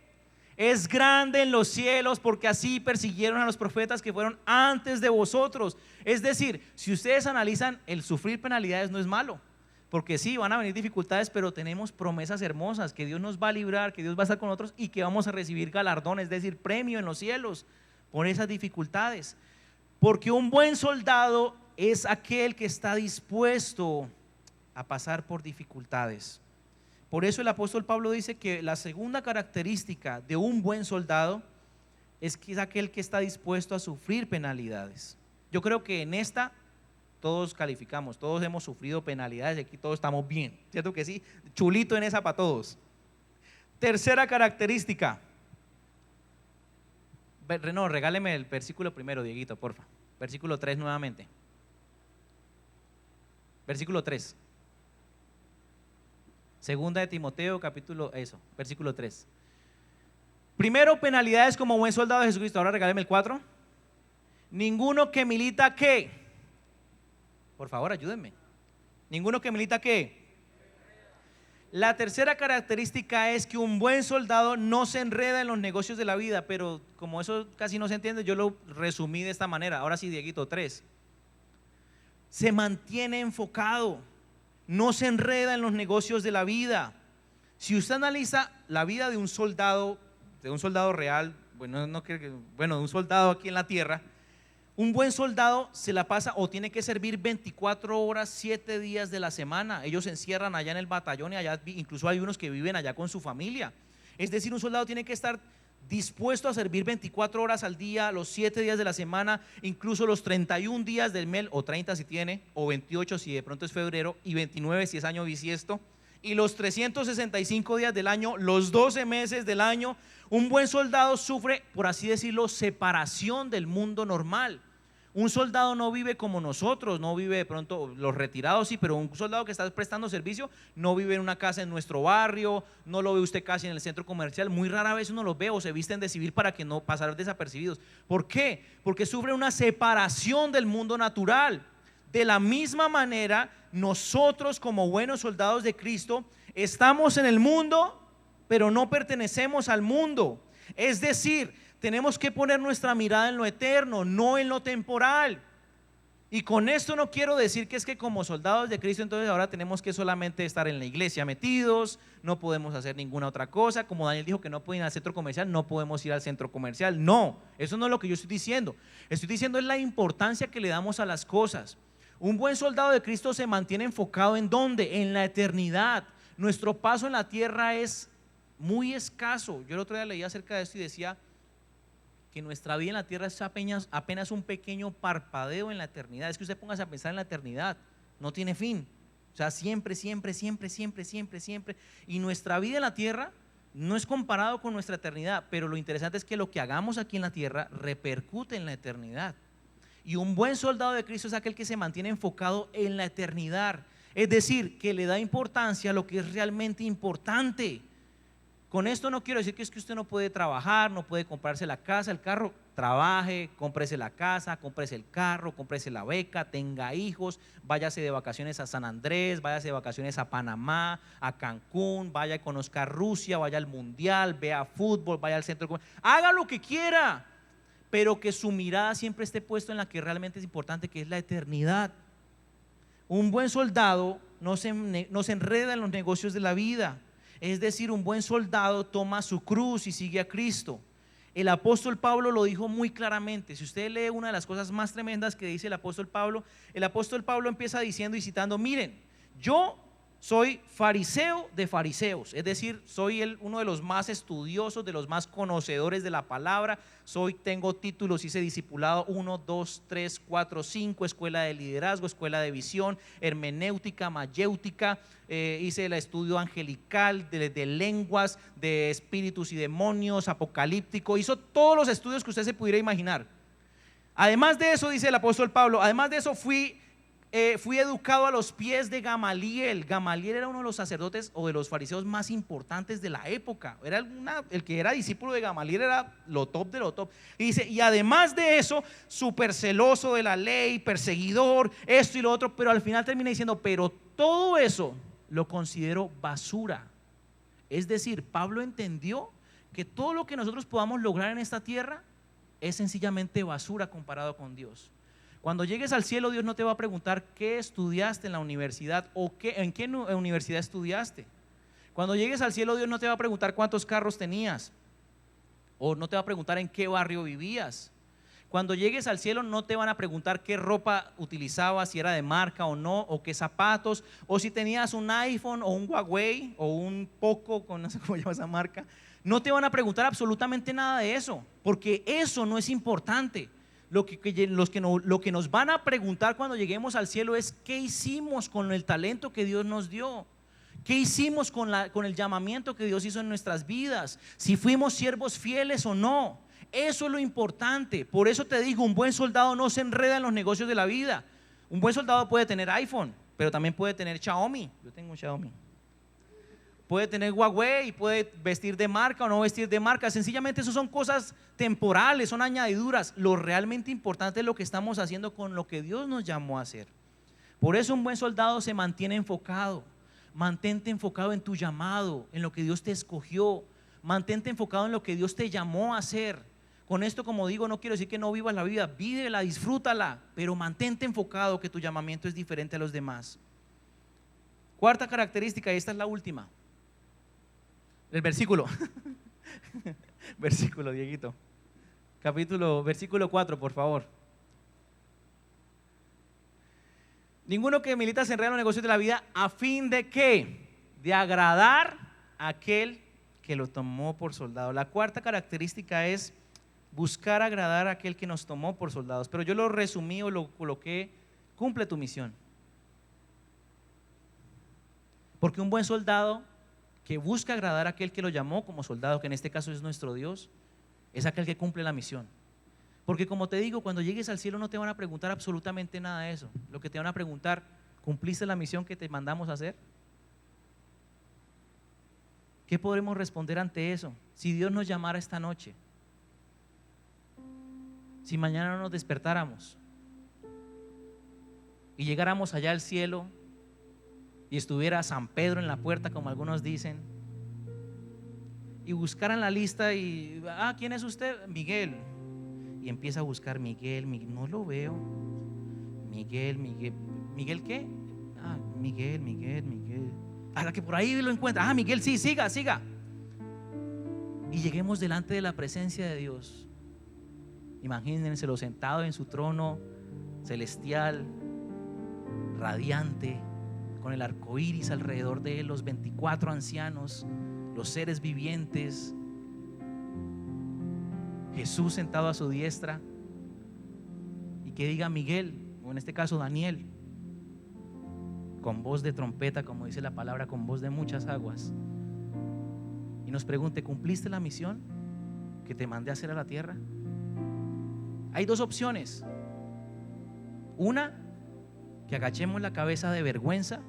Es grande en los cielos, porque así persiguieron a los profetas que fueron antes de vosotros. Es decir, si ustedes analizan, el sufrir penalidades no es malo, porque sí, van a venir dificultades, pero tenemos promesas hermosas, que Dios nos va a librar, que Dios va a estar con nosotros y que vamos a recibir galardón, es decir, premio en los cielos por esas dificultades. Porque un buen soldado es aquel que está dispuesto a pasar por dificultades. Por eso el apóstol Pablo dice que la segunda característica de un buen soldado es que es aquel que está dispuesto a sufrir penalidades. Yo creo que en esta todos calificamos, todos hemos sufrido penalidades y aquí todos estamos bien, ¿cierto que sí? Chulito en esa para todos. Tercera característica. No, regáleme el versículo primero, Dieguito, porfa. Versículo 3 nuevamente. Versículo 3. Segunda de Timoteo, versículo 3. Primero, penalidades como buen soldado de Jesucristo. Ahora regáleme el 4. Ninguno que milita, ¿qué? Por favor, ayúdenme. Ninguno que milita, ¿qué? La tercera característica es que un buen soldado no se enreda en los negocios de la vida, pero como eso casi no se entiende, yo lo resumí de esta manera. Ahora sí, Dieguito, 3. Se mantiene enfocado, no se enreda en los negocios de la vida. Si usted analiza la vida de un soldado real, de un soldado aquí en la tierra, un buen soldado se la pasa o tiene que servir 24 horas, 7 días de la semana. Ellos se encierran allá en el batallón y allá incluso hay unos que viven allá con su familia. Es decir, un soldado tiene que estar dispuesto a servir 24 horas al día, los 7 días de la semana, incluso los 31 días del mes, o 30 si tiene, o 28 si de pronto es febrero, y 29 si es año bisiesto, y los 365 días del año, los 12 meses del año. Un buen soldado sufre, por así decirlo, separación del mundo normal. Un soldado no vive como nosotros, no vive de pronto, los retirados sí, pero un soldado que está prestando servicio no vive en una casa en nuestro barrio, no lo ve usted casi en el centro comercial, muy rara vez uno los ve o se visten de civil para que no pasar desapercibidos. ¿Por qué? Porque sufre una separación del mundo natural. De la misma manera, nosotros como buenos soldados de Cristo estamos en el mundo, pero no pertenecemos al mundo. Es decir, tenemos que poner nuestra mirada en lo eterno, no en lo temporal. Y con esto no quiero decir que es que como soldados de Cristo entonces ahora tenemos que solamente estar en la iglesia metidos, no podemos hacer ninguna otra cosa. Como Daniel dijo que no pueden ir al centro comercial, no podemos ir al centro comercial. No, eso no es lo que yo estoy diciendo. Estoy diciendo es la importancia que le damos a las cosas. Un buen soldado de Cristo se mantiene enfocado ¿en dónde? En la eternidad. Nuestro paso en la tierra es muy escaso. Yo el otro día leí acerca de esto y decía que nuestra vida en la tierra es apenas un pequeño parpadeo en la eternidad. Es que usted póngase a pensar en la eternidad, no tiene fin. O sea, siempre. Y nuestra vida en la tierra no es comparado con nuestra eternidad, pero lo interesante es que lo que hagamos aquí en la tierra repercute en la eternidad. Y un buen soldado de Cristo es aquel que se mantiene enfocado en la eternidad, es decir, que le da importancia a lo que es realmente importante. Con esto no quiero decir que es que usted no puede trabajar, no puede comprarse la casa, el carro. Trabaje, cómprese la casa, cómprese el carro, cómprese la beca, tenga hijos, váyase de vacaciones a San Andrés, váyase de vacaciones a Panamá, a Cancún, vaya a conocer Rusia, vaya al mundial, vea fútbol, vaya al centro comercial, haga lo que quiera, pero que su mirada siempre esté puesta en la que realmente es importante, que es la eternidad. Un buen soldado no se enreda en los negocios de la vida. Es decir, un buen soldado toma su cruz y sigue a Cristo. El apóstol Pablo lo dijo muy claramente. Si usted lee una de las cosas más tremendas que dice el apóstol Pablo empieza diciendo y citando: miren, yo soy fariseo de fariseos, es decir, soy uno de los más estudiosos, de los más conocedores de la palabra. Tengo títulos, hice discipulado 1, 2, 3, 4, 5, escuela de liderazgo, escuela de visión, hermenéutica, mayéutica, hice el estudio angelical, de lenguas, de espíritus y demonios, apocalíptico. Hizo todos los estudios que usted se pudiera imaginar. Además de eso, dice el apóstol Pablo, además de eso fui educado a los pies de Gamaliel. Gamaliel era uno de los sacerdotes o de los fariseos más importantes de la época. El que era discípulo de Gamaliel era lo top de lo top. Y dice, y además de eso, súper celoso de la ley, perseguidor, esto y lo otro. Pero al final termina diciendo, pero todo eso lo considero basura. Es decir, Pablo entendió que todo lo que nosotros podamos lograr en esta tierra es sencillamente basura comparado con Dios. Cuando llegues al cielo, Dios no te va a preguntar qué estudiaste en la universidad o en qué universidad estudiaste. Cuando llegues al cielo, Dios no te va a preguntar cuántos carros tenías, o no te va a preguntar en qué barrio vivías. Cuando llegues al cielo, no te van a preguntar qué ropa utilizabas, si era de marca o no, o qué zapatos, o si tenías un iPhone o un Huawei o un Poco, no sé cómo llama esa marca. No te van a preguntar absolutamente nada de eso, porque eso no es importante. Lo que nos van a preguntar cuando lleguemos al cielo es qué hicimos con el talento que Dios nos dio, qué hicimos con el llamamiento que Dios hizo en nuestras vidas, si fuimos siervos fieles o no. Eso es lo importante. Por eso te digo, un buen soldado no se enreda en los negocios de la vida. Un buen soldado puede tener iPhone, pero también puede tener Xiaomi. Yo tengo un Xiaomi. Puede tener Huawei y puede vestir de marca o no vestir de marca. Sencillamente eso son cosas temporales, son añadiduras. Lo realmente importante es lo que estamos haciendo con lo que Dios nos llamó a hacer. Por eso un buen soldado se mantiene enfocado. Mantente enfocado en tu llamado, en lo que Dios te escogió. Mantente enfocado en lo que Dios te llamó a hacer. Con esto, como digo, no quiero decir que no vivas la vida, vívela, disfrútala, pero mantente enfocado que tu llamamiento es diferente a los demás. Cuarta característica, y esta es la última. El versículo versículo, Dieguito, versículo 4, por favor. Ninguno que milita se enreda en los negocios de la vida, a fin de ¿qué? De agradar a aquel que lo tomó por soldado. La cuarta característica es buscar agradar a aquel que nos tomó por soldados. Pero yo lo resumí o lo coloqué: cumple tu misión. Porque un buen soldado que busca agradar a aquel que lo llamó como soldado, que en este caso es nuestro Dios, es aquel que cumple la misión. Porque como te digo, cuando llegues al cielo no te van a preguntar absolutamente nada de eso. Lo que te van a preguntar: ¿cumpliste la misión que te mandamos a hacer? ¿Qué podremos responder ante eso? Si Dios nos llamara esta noche, si mañana no nos despertáramos y llegáramos allá al cielo y estuviera San Pedro en la puerta, como algunos dicen, y buscaran la lista y ¿quién es usted? Miguel. Y empieza a buscar Miguel, no lo veo. Miguel, ¿Miguel qué? Miguel. A la que por ahí lo encuentra. Miguel, sí, siga. Y lleguemos delante de la presencia de Dios. Imagínenselo sentado en su trono celestial, radiante, con el arco iris alrededor de él, los 24 ancianos, los seres vivientes, Jesús sentado a su diestra, y que diga Miguel, o en este caso Daniel, con voz de trompeta, como dice la palabra, con voz de muchas aguas, y nos pregunte: ¿cumpliste la misión que te mandé a hacer a la tierra? Hay dos opciones. Una, que agachemos la cabeza de vergüenza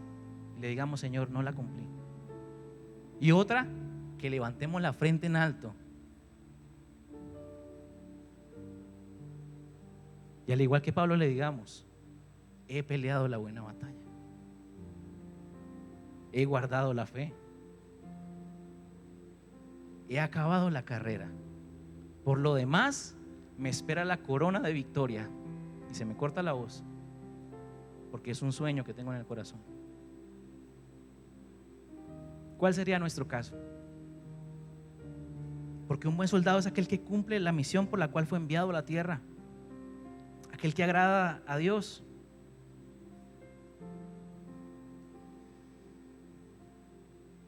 y le digamos: Señor, no la cumplí. Y otra, que levantemos la frente en alto y al igual que Pablo le digamos: he peleado la buena batalla, he guardado la fe, he acabado la carrera, por lo demás me espera la corona de victoria. Y se me corta la voz porque es un sueño que tengo en el corazón. ¿cuál sería nuestro caso? Porque un buen soldado es aquel que cumple la misión por la cual fue enviado a la tierra, aquel que agrada a Dios.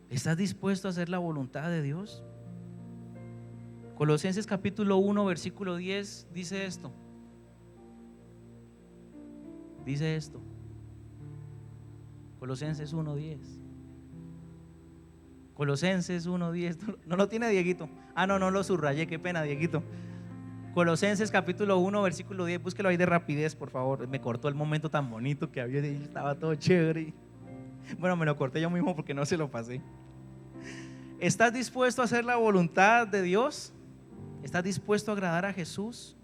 ¿Estás dispuesto a hacer la voluntad de Dios? Colosenses capítulo 1 versículo 10 dice esto. Dice esto. Colosenses 1:10. Colosenses 1:10. No lo tiene Dieguito. No lo subrayé, qué pena, Dieguito. Colosenses capítulo 1 versículo 10. Búsquelo ahí de rapidez, por favor. Me cortó el momento tan bonito que había, estaba todo chévere. Bueno, me lo corté yo mismo porque no se lo pasé. ¿Estás dispuesto a hacer la voluntad de Dios? ¿Estás dispuesto a agradar a Jesús?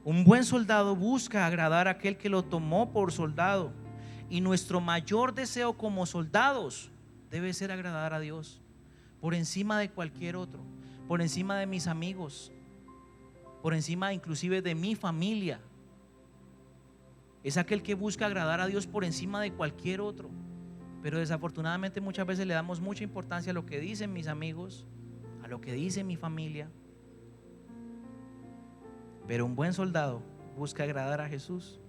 Un buen soldado busca agradar a aquel que lo tomó por soldado. Y nuestro mayor deseo como soldados debe ser agradar a Dios por encima de cualquier otro, por encima de mis amigos, por encima inclusive de mi familia. Es aquel que busca agradar a Dios por encima de cualquier otro. Pero desafortunadamente muchas veces le damos mucha importancia a lo que dicen mis amigos, a lo que dice mi familia. Pero un buen soldado busca agradar a Jesús.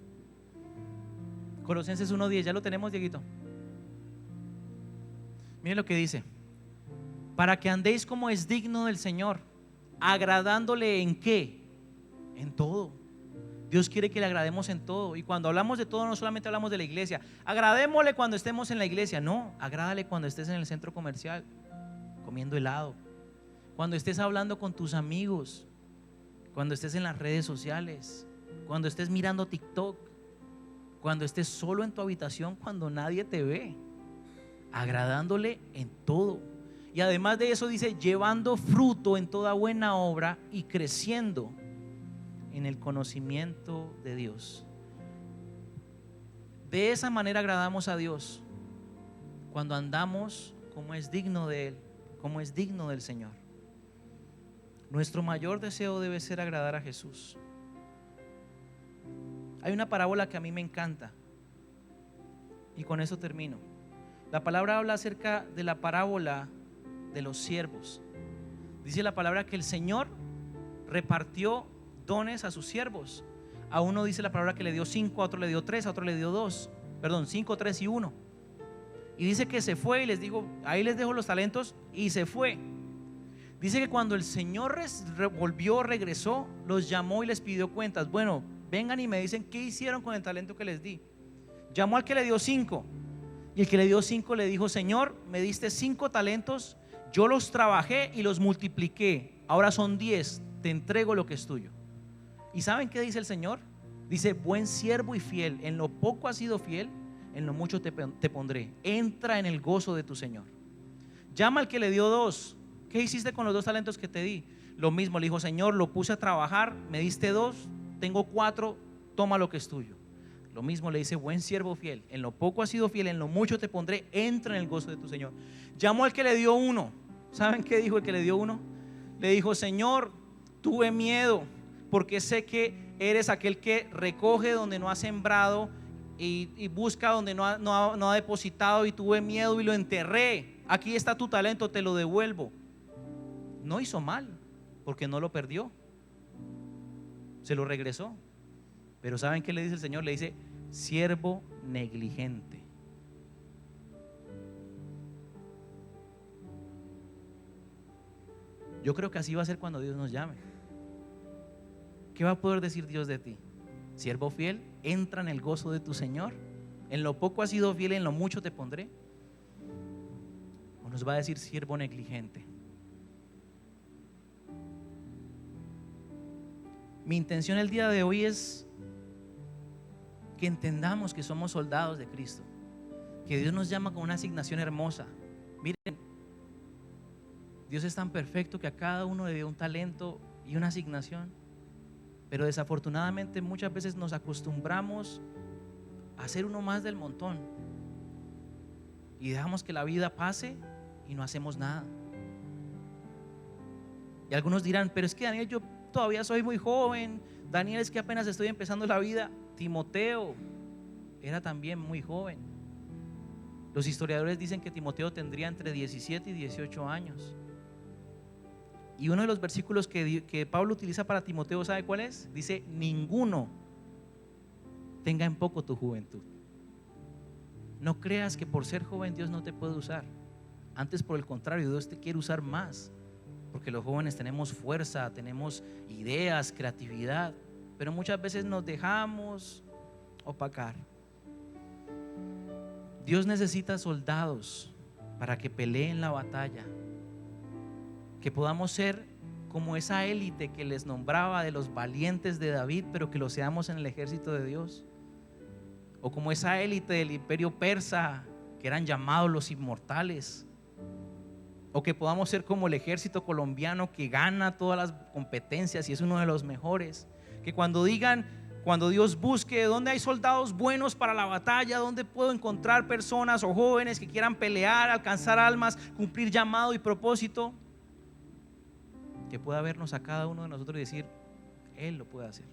Colosenses 1:10, ya lo tenemos, Dieguito. Miren lo que dice: para que andéis como es digno del Señor, agradándole ¿en qué? En todo. Dios quiere que le agrademos en todo. Y cuando hablamos de todo, no solamente hablamos de la iglesia. Agradémosle cuando estemos en la iglesia. No, agrádale cuando estés en el centro comercial comiendo helado, cuando estés hablando con tus amigos, cuando estés en las redes sociales, cuando estés mirando TikTok, cuando estés solo en tu habitación, cuando nadie te ve. Agradándole en todo. Y además de eso dice, llevando fruto en toda buena obra y creciendo en el conocimiento de Dios. De esa manera agradamos a Dios, cuando andamos como es digno de Él, como es digno del Señor. Nuestro mayor deseo debe ser agradar a Jesús. Hay una parábola que a mí me encanta, y con eso termino. La palabra habla acerca de la parábola de los siervos. Dice la palabra que el Señor repartió dones a sus siervos. A uno dice la palabra que le dio 5, a otro le dio 3, a otro le dio 2. Perdón, 5, 3 y 1. Y dice que se fue y les digo, ahí les dejo los talentos, y se fue. Dice que cuando el Señor regresó, los llamó y les pidió cuentas. Bueno, vengan y me dicen qué hicieron con el talento que les di. Llamó al que le dio 5, y el que le dio 5 le dijo: Señor, me diste 5 talentos, yo los trabajé y los multipliqué, ahora son 10, te entrego lo que es tuyo. ¿Y saben qué dice el Señor? Dice: buen siervo y fiel, en lo poco has sido fiel, en lo mucho te pondré, entra en el gozo de tu Señor. Llama al que le dio 2, ¿qué hiciste con los 2 talentos que te di? Lo mismo, le dijo: Señor, lo puse a trabajar, me diste 2, tengo 4, toma lo que es tuyo. Lo mismo le dice: buen siervo fiel, en lo poco has sido fiel, en lo mucho te pondré, entra en el gozo de tu Señor. Llamó al que le dio 1, ¿saben qué dijo el que le dio 1? Le dijo: Señor, tuve miedo, porque sé que eres aquel que recoge donde no ha sembrado y busca donde no ha depositado, y tuve miedo y lo enterré. Aquí está tu talento, te lo devuelvo. No hizo mal, porque no lo perdió, se lo regresó. Pero ¿saben qué le dice el Señor? Le dice: siervo negligente. Yo creo que así va a ser cuando Dios nos llame. ¿Qué va a poder decir Dios de ti? Siervo fiel, entra en el gozo de tu Señor. En lo poco has sido fiel, en lo mucho te pondré. O nos va a decir: siervo negligente. Mi intención el día de hoy es que entendamos que somos soldados de Cristo, que Dios nos llama con una asignación hermosa. Miren, Dios es tan perfecto que a cada uno le dio un talento y una asignación. Pero desafortunadamente muchas veces nos acostumbramos a ser uno más del montón y dejamos que la vida pase y no hacemos nada. Y algunos dirán: pero es que Daniel, yo todavía soy muy joven. Daniel, es que apenas estoy empezando la vida. Timoteo era también muy joven, Los historiadores dicen que Timoteo tendría entre 17 y 18 años. Y uno de los versículos que Pablo utiliza para Timoteo, ¿sabe cuál es? Dice: ninguno tenga en poco tu juventud. No creas que por ser joven Dios no te puede usar. Antes, por el contrario, Dios te quiere usar más, porque los jóvenes tenemos fuerza, tenemos ideas, creatividad, pero muchas veces nos dejamos opacar. Dios necesita soldados para que peleen la batalla, que podamos ser como esa élite que les nombraba de los valientes de David, pero que lo seamos en el ejército de Dios. O como esa élite del imperio persa, que eran llamados los inmortales. O que podamos ser como el ejército colombiano, que gana todas las competencias y es uno de los mejores. Que cuando Dios busque dónde hay soldados buenos para la batalla, dónde puedo encontrar personas o jóvenes que quieran pelear, alcanzar almas, cumplir llamado y propósito, que pueda vernos a cada uno de nosotros y decir: Él lo puede hacer.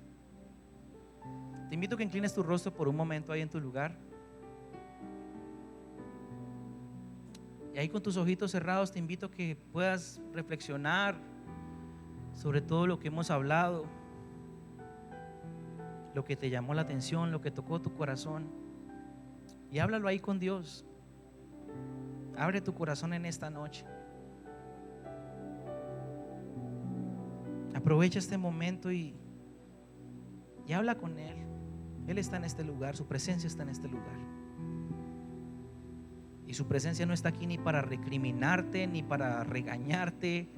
Te invito a que inclines tu rostro por un momento ahí en tu lugar. Y ahí con tus ojitos cerrados te invito a que puedas reflexionar sobre todo lo que hemos hablado, lo que te llamó la atención, lo que tocó tu corazón, y háblalo ahí con Dios. Abre tu corazón en esta noche. Aprovecha este momento y habla con Él. Él está en este lugar, su presencia está en este lugar. Y su presencia no está aquí ni para recriminarte, ni para regañarte,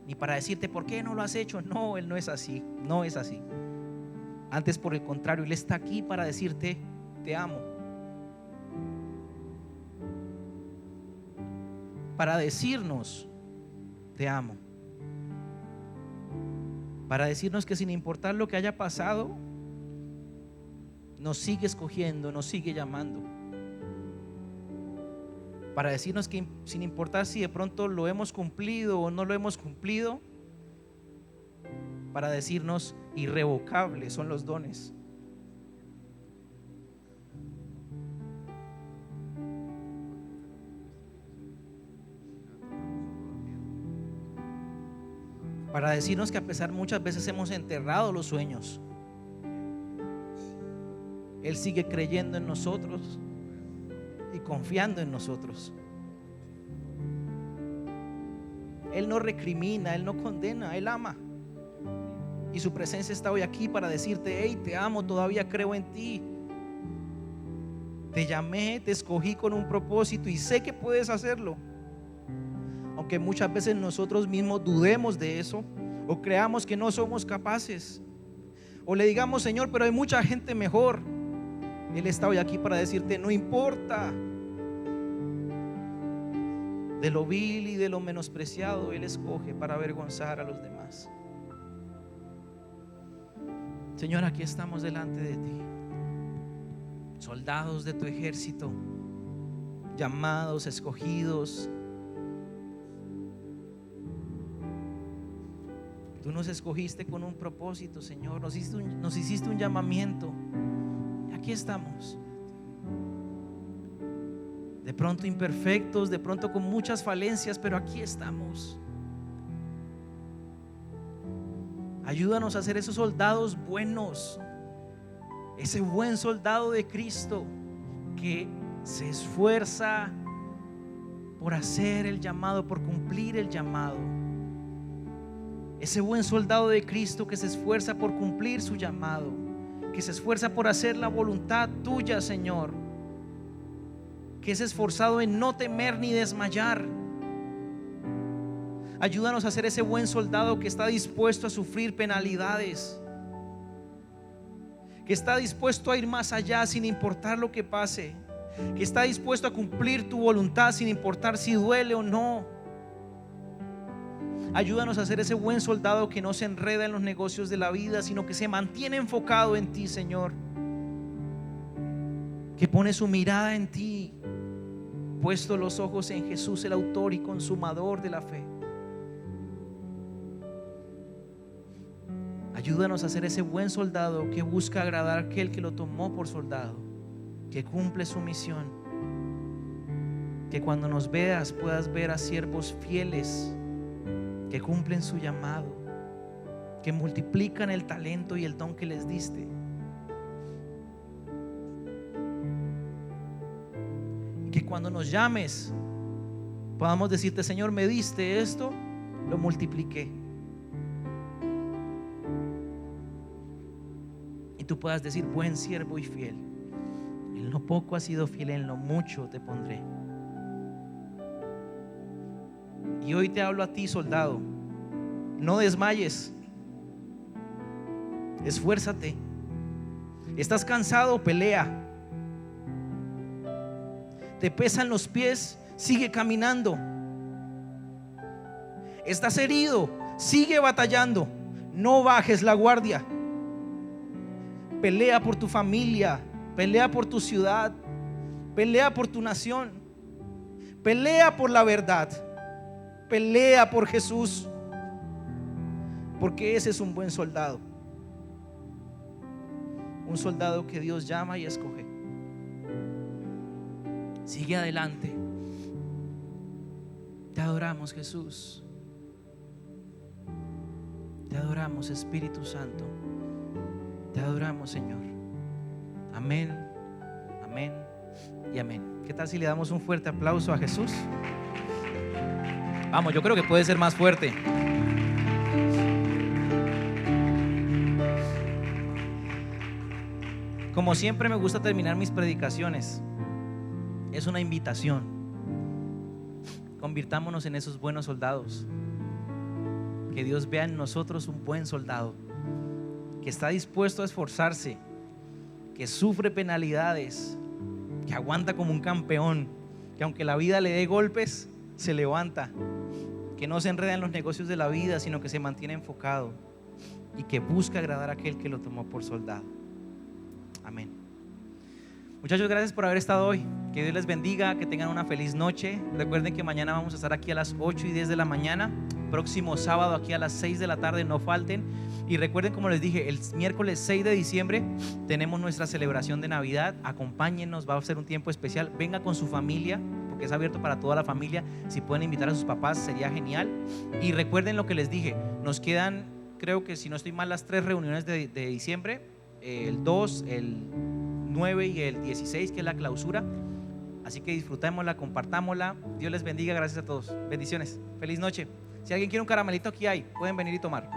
ni para decirte por qué no lo has hecho. No, Él no es así, no es así. Antes, por el contrario, Él está aquí para decirte: te amo. Para decirnos: te amo. Para decirnos que sin importar lo que haya pasado, nos sigue escogiendo, nos sigue llamando. Para decirnos que sin importar si de pronto lo hemos cumplido o no lo hemos cumplido, para decirnos: irrevocables son los dones. Para decirnos que a pesar muchas veces hemos enterrado los sueños, Él sigue creyendo en nosotros y confiando en nosotros. Él no recrimina, Él no condena, Él ama. Y su presencia está hoy aquí para decirte: hey, te amo, todavía creo en ti. Te llamé, te escogí con un propósito y sé que puedes hacerlo. Aunque muchas veces nosotros mismos dudemos de eso, o creamos que no somos capaces, o le digamos: Señor, pero hay mucha gente mejor. Él está hoy aquí para decirte: no importa. De lo vil y de lo menospreciado Él escoge para avergonzar a los demás. Señor, aquí estamos delante de ti, soldados de tu ejército, llamados, escogidos. Tú nos escogiste con un propósito, Señor. Nos hiciste un llamamiento. Y aquí estamos. De pronto imperfectos, de pronto con muchas falencias, pero aquí estamos. Ayúdanos a ser esos soldados buenos, ese buen soldado de Cristo que se esfuerza por hacer el llamado, por cumplir el llamado. Ese buen soldado de Cristo que se esfuerza por cumplir su llamado, que se esfuerza por hacer la voluntad tuya, Señor, que es esforzado en no temer ni desmayar. Ayúdanos a ser ese buen soldado que está dispuesto a sufrir penalidades, que está dispuesto a ir más allá sin importar lo que pase, que está dispuesto a cumplir tu voluntad sin importar si duele o no. Ayúdanos a ser ese buen soldado que no se enreda en los negocios de la vida, sino que se mantiene enfocado en ti, Señor, que pone su mirada en ti, puesto los ojos en Jesús, el autor y consumador de la fe. Ayúdanos a ser ese buen soldado que busca agradar a aquel que lo tomó por soldado, que cumple su misión. Que cuando nos veas puedas ver a siervos fieles que cumplen su llamado, que multiplican el talento y el don que les diste. Que cuando nos llames podamos decirte: Señor, me diste esto, lo multipliqué. Y tú puedas decir: buen siervo y fiel, en lo poco has sido fiel, en lo mucho te pondré. Y hoy te hablo a ti, soldado: no desmayes, esfuérzate. ¿Estás cansado? Pelea. ¿Te pesan los pies? Sigue caminando. ¿Estás herido? Sigue batallando. No bajes la guardia. Pelea por tu familia, pelea por tu ciudad, pelea por tu nación, pelea por la verdad, pelea por Jesús, porque ese es un buen soldado, un soldado que Dios llama y escoge. Sigue adelante. Te adoramos, Jesús. Te adoramos, Espíritu Santo. Te adoramos, Señor. Amén, amén y amén. ¿Qué tal si le damos un fuerte aplauso a Jesús? Vamos, yo creo que puede ser más fuerte. Como siempre me gusta terminar mis predicaciones. Es una invitación. Convirtámonos en esos buenos soldados. Que Dios vea en nosotros un buen soldado, que está dispuesto a esforzarse, que sufre penalidades, que aguanta como un campeón, que aunque la vida le dé golpes, se levanta, que no se enreda en los negocios de la vida, sino que se mantiene enfocado y que busca agradar a aquel que lo tomó por soldado. Amén. Muchachos, gracias por haber estado hoy. Que Dios les bendiga, que tengan una feliz noche. Recuerden que mañana vamos a estar aquí a las 8 y 10 de la mañana. Próximo sábado aquí a las 6 de la tarde, no falten. Y recuerden, como les dije, el miércoles 6 de diciembre tenemos nuestra celebración de Navidad. Acompáñennos, va a ser un tiempo especial. Venga con su familia, porque es abierto para toda la familia. Si pueden invitar a sus papás, sería genial. Y recuerden lo que les dije, nos quedan, creo que si no estoy mal, las 3 reuniones de diciembre, el 2, el 9 y el 16, que es la clausura. Así que disfrutémosla, compartámosla. Dios les bendiga, gracias a todos. Bendiciones, feliz noche. Si alguien quiere un caramelito, aquí hay, pueden venir y tomar.